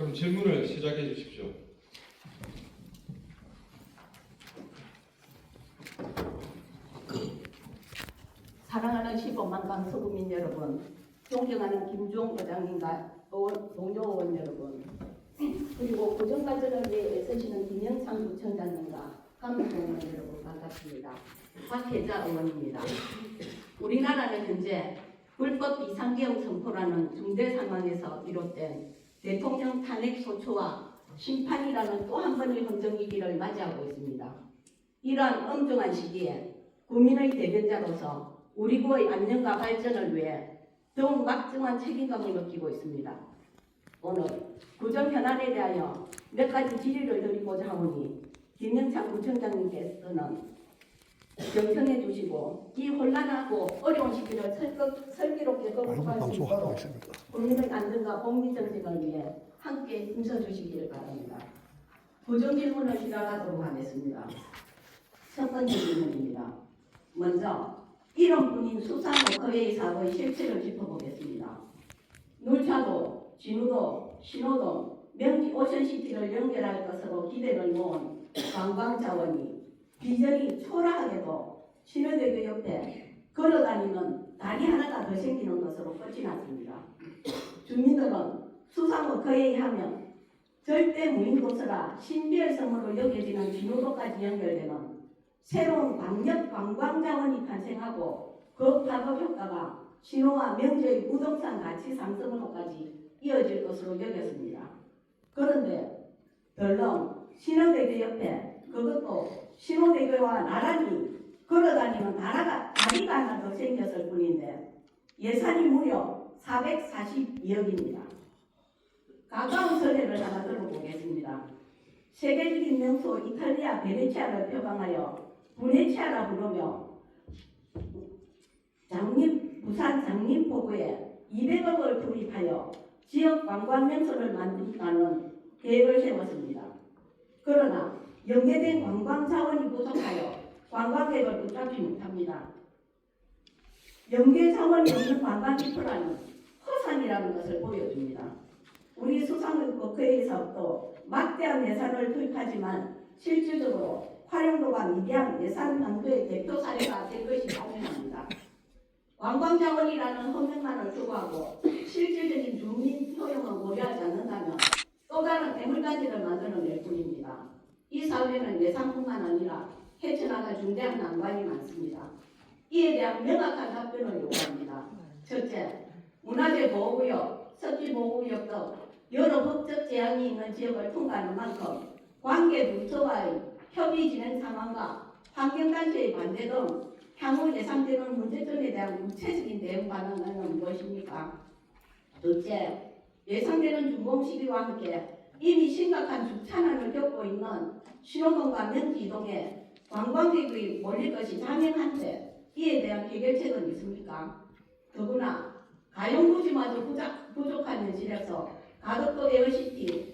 그럼 질문을 시작해 주십시오. 사랑하는 15만 강서구민 여러분, 존경하는 김종 의장님과 동료 의원 여러분, 그리고 고정발전을 위해 애쓰시는 김영창 구청장님과 감독의원 여러분 반갑습니다. 박혜자 의원입니다. 우리나라는 현재 불법 비상계엄 선포라는 중대 상황에서 비롯된 대통령 탄핵 소추와 심판이라는 또 한 번의 헌정위기를 맞이하고 있습니다. 이러한 엄중한 시기에 국민의 대변자로서 우리 구의 안녕과 발전을 위해 더욱 막중한 책임감을 느끼고 있습니다. 오늘 구정 현안에 대하여 몇 가지 질의를 드리고자 하오니 김영창 구청장님께서는 경청해 주시고 이 혼란하고 어려운 시기를 슬기롭게 극복할 수 있도록 국민의 안전과 복리 정책을 위해 함께 힘써 주시기를 바랍니다. 구정 질문을 시작하도록 하겠습니다. 첫 번째 질문입니다. 먼저 1원 분인 수상워커웨이 사업의 실체를 짚어보겠습니다. 놀차도, 진우도, 신호동, 명지 오션시티를 연결할 것으로 기대를 모은 관광자원이 비전이 초라하게도 신호대교 옆에 걸어다니는 다리 하나가 더 생기는 것으로 끝이 났습니다. 주민들은 수상워커웨이 하면 절대 무인도서라 신비의 섬으로 여겨지는 진우도까지 연결되는 새로운 광역 관광자원이 탄생하고 그 파급 효과가 신호와 명지의 부동산 가치 상승으로까지 이어질 것으로 여겼습니다. 그런데 덜렁 신호대교 옆에 그것도 신호대교와 나란히 걸어다니는 다리가 하나 더 생겼을 뿐인데 예산이 무려 442억입니다. 가까운 선례를 하나 들어보겠습니다. 세계적인 명소 이탈리아 베네치아를 표방하여 부네치아라 부르며 부산 장림포구에 200억을 투입하여 지역 관광 명소를 만든다는 계획을 세웠습니다. 그러나 연계된 관광 자원이 부족하여 관광객을 붙잡지 못합니다. 연계 자원이 없는 관광 인프라는 허상이라는 것을 보여줍니다. 우리 수상워커웨이 사업도 막대한 예산을 투입하지만 실질적으로 활용도가 미비한 예산 한도의 대표 사례가 될 것이 당연합니다. 관광자원이라는 허명만을 추구하고 실질적인 주민 효용을 고려하지 않는다면 또 다른 대물단지를 만들어낼 뿐입니다. 이 사회는 예산뿐만 아니라 헤쳐나갈 중대한 난관이 많습니다. 이에 대한 명확한 답변을 요구합니다. 첫째, 문화재 보호구역, 섭지 보호구역 등 여러 법적 제한이 있는 지역을 통과하는 만큼 관계 부처와의 협의 진행 상황과 환경단체의 반대 등 향후 예상되는 문제점에 대한 구체적인 대응 방안은 무엇입니까? 둘째, 예상되는 준공 시기와 함께 이미 심각한 주차난을 겪고 있는 신호동과 명지 이동에 관광객이 몰릴 것이 당연한데 이에 대한 해결책은 있습니까? 더구나 가용부지마저 부족한 현실에서 가덕도 에어시티,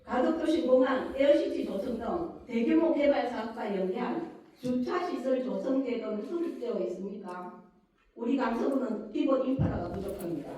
가덕도 신공항, 에어시티 조성 등 대규모 개발 사업과 연계한 주차시설 조성 계획은 수립되어 있습니까? 우리 강서구는 기본 인프라가 부족합니다.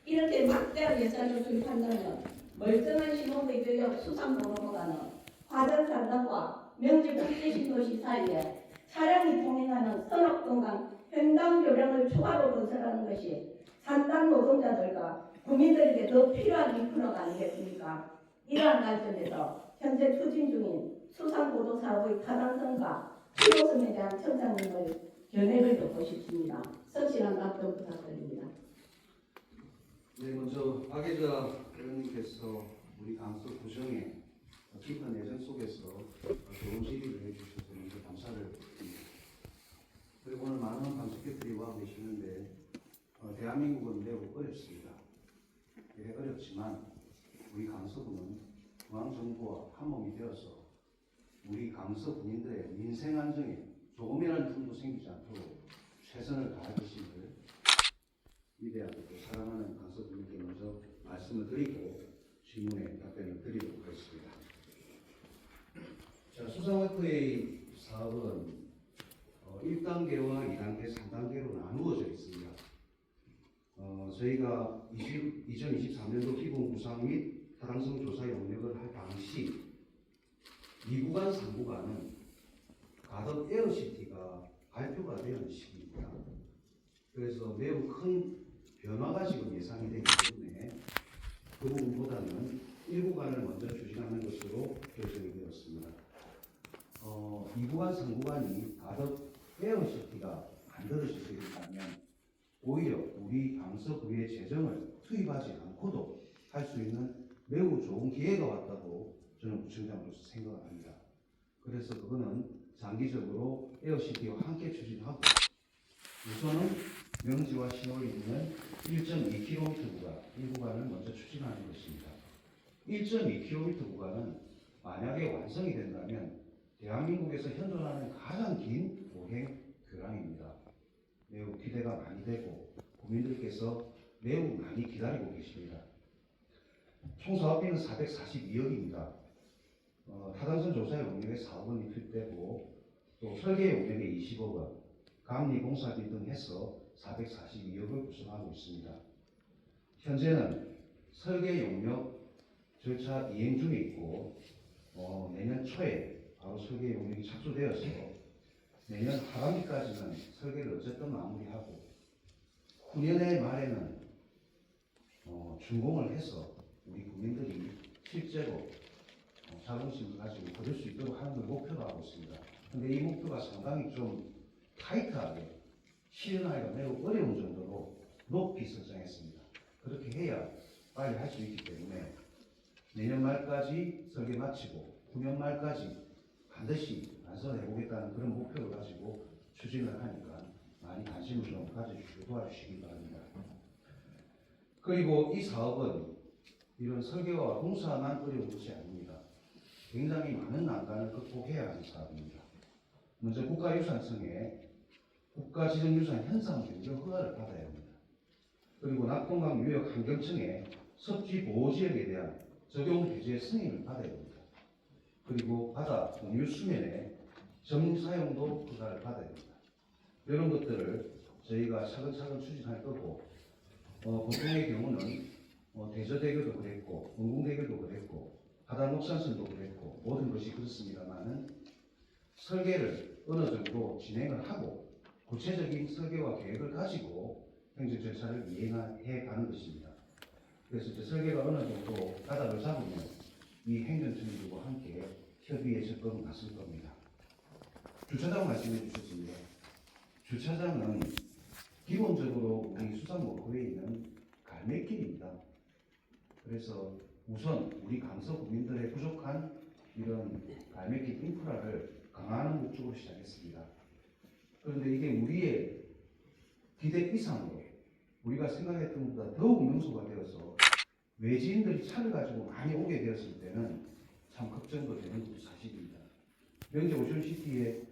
이렇게 막대한 예산을 투입한다면 멀쩡한 신호대교 옆 수상도로보다는 화전 산단과 명지 국제신도시 사이에 차량이 통행하는 선업동강 횡단교량을 추가로 건설하는 것이 산단 노동자들과 국민들에게 더 필요한 인프라가 아니겠습니까? 이러한 관점에서 현재 추진 중인 수상보도 사업의 타당성과 필요성에 대한 청장님의 견해를 듣고 싶습니다. 성실한 답변 부탁드립니다. 네, 먼저 박혜자 의원님께서 우리 강서 구정의 깊은 예정 속에서 좋은 질의를 해주셔서 먼저 감사를 드립니다. 그리고 오늘 많은 방송객들이 와 계시는데 대한민국은 매우 어렵습니다. 예, 어렵지만 우리 강서구는 중앙정부와 한몸이 되어서 우리 강서 군인들의 민생 안정에 조금이라는 틈도 생기지 않도록 최선을 다할 것임을 위대하고 사랑하는 강서 군인께 먼저 말씀을 드리고 질문에 답변을 드리도록 하겠습니다. 자, 수상워커웨이 사업은 1단계와 2단계, 3단계로 나누어져 있습니다. 저희가 2023년도 기본 구상 및 타당성 조사 용역을 할 당시 2구간, 3구간은 가덕 에어시티가 발표가 되는 시기입니다. 그래서 매우 큰 변화가 지금 예상이 되기 때문에 그 부분보다는 1구간을 먼저 추진하는 것으로 결정이 되었습니다. 2구간, 3구간이 가덕 에어시티가 만들어질 수 있다면 오히려 우리 강서구의 재정을 투입하지 않고도 할 수 있는 매우 좋은 기회가 왔다고 저는 구청장으로서 생각을 합니다. 그래서 그거는 장기적으로 에어시티와 함께 추진하고 우선은 명지와 신호에 있는 1.2km 구간, 이 구간을 먼저 추진하는 것입니다. 1.2km 구간은 만약에 완성이 된다면 대한민국에서 현존하는 가장 긴 보행 교량입니다. 매우 기대가 많이 되고 국민들께서 매우 많이 기다리고 계십니다. 총 사업비는 442억입니다. 타당성 조사 용역에 4억 원이 투입되고 또 설계 용역에 20억 원, 감리 공사비 등 해서 442억을 구성하고 있습니다. 현재는 설계 용역 절차 이행 중에 있고 내년 초에 바로 설계 용역이 착수되어서 내년 하반기까지는 설계를 어쨌든 마무리하고 후년의 말에는 준공을 해서 우리 국민들이 실제로 자긍심을 가지고 그럴 수 있도록 하는 걸 목표로 하고 있습니다. 그런데 이 목표가 상당히 좀 타이트하게 실현하기가 매우 어려운 정도로 높이 설정했습니다. 그렇게 해야 빨리 할 수 있기 때문에 내년 말까지 설계 마치고 후년 말까지 반드시 완성해 보겠다는 그런 목표를 가지고 추진을 하니까 많이 관심을 좀 가져주시고 도와주시기 바랍니다. 그리고 이 사업은 이런 설계와 공사만 어려운 것이 아닙니다. 굉장히 많은 난관을 극복해야 하는 사업입니다. 먼저 국가유산청에 국가지정유산 현상 변경 허가를 받아야 합니다. 그리고 낙동강 유역 환경청에 섭지 보호지역에 대한 적용 배제 승인을 받아야 합니다. 그리고 바다 공유 수면에 점 사용도 허가를 받아야 합니다. 이런 것들을 저희가 차근차근 추진할 거고 보통의 경우는 대저대교도 그랬고 원궁대교도 그랬고 바다녹산선도 그랬고 모든 것이 그렇습니다만은 설계를 어느 정도 진행을 하고 구체적인 설계와 계획을 가지고 행정 절차를 이행해 가는 것입니다. 그래서 이제 설계가 어느 정도 가닥을 잡으면 이 행정처리들과 함께 협의에 접근을 나설 겁니다. 주차장 말씀해 주셨습니다. 주차장은 기본적으로 우리 수산목포에 있는 갈매길입니다. 그래서 우선 우리 강서 국민들의 부족한 이런 갈매길 인프라를 강화하는 목적으로 시작했습니다. 그런데 이게 우리의 기대 이상으로 우리가 생각했던 것보다 더욱 명소가 되어서 외지인들이 차를 가지고 많이 오게 되었을 때는 참 걱정도 되는 것도 사실입니다. 명제 오션시티에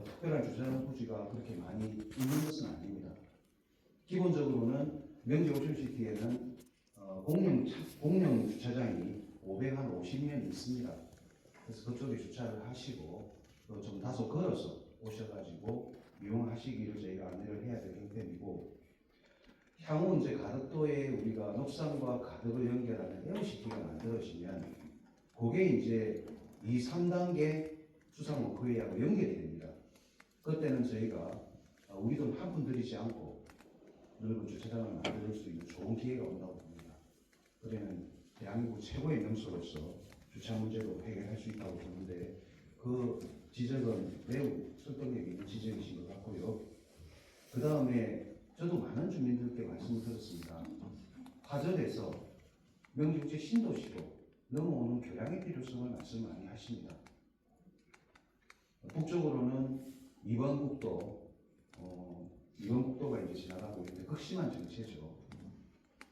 특별한 주차장 부지가 그렇게 많이 있는 것은 아닙니다. 기본적으로는 명제 오션시티에는 공영 주차장이 550면 있습니다. 그래서 그쪽에 주차를 하시고 또 좀 다소 걸어서 오셔가지고 이용하시기를 저희가 안내를 해야 될 형편이고 향후 이제 가덕도에 우리가 녹산과 가덕을 연결하는 에어시티가 만들어지면 그게 이제 2, 3단계 수상목포회하고 연결이 됩니다. 그때는 저희가 우리 돈 한 푼 들이지 않고 넓은 주차장을 만들 수 있는 좋은 기회가 온다고 봅니다. 그러면 대한민국 최고의 명소로서 주차 문제도 해결할 수 있다고 보는데 그 지적은 매우 설득력 있는 지적이신 것 같고요. 그 다음에 저도 많은 주민들께 말씀을 드렸습니다. 화절에서 명지국제 신도시로 넘어오는 교량의 필요성을 말씀 많이 하십니다. 북쪽으로는 이번국도가 이제 지나가고 있는데 극심한 정체죠.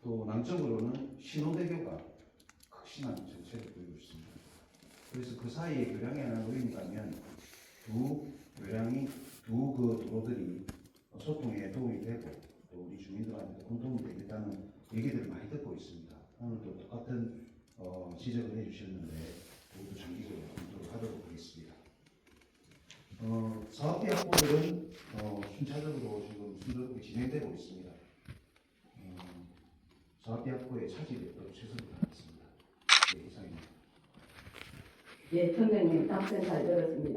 또 남쪽으로는 신호대교가 극심한 정체를 보이고 있습니다. 그래서 그 사이에 교량이 하나 놓인다면 두 그 도로들이 소통에 도움이 되고 또 우리 주민들한테 공통이 되겠다는 얘기들을 많이 듣고 있습니다. 오늘도 똑같은 지적을 해주셨는데 모두 장기적으로 검토를 하도록 하겠습니다. 사업비 확보들은 순차적으로 지금 순조롭게 진행되고 있습니다. 사업비 확보에 차질이 없도록 최선을 다하겠습니다. 예, 청장님 답변 잘 들었습니다.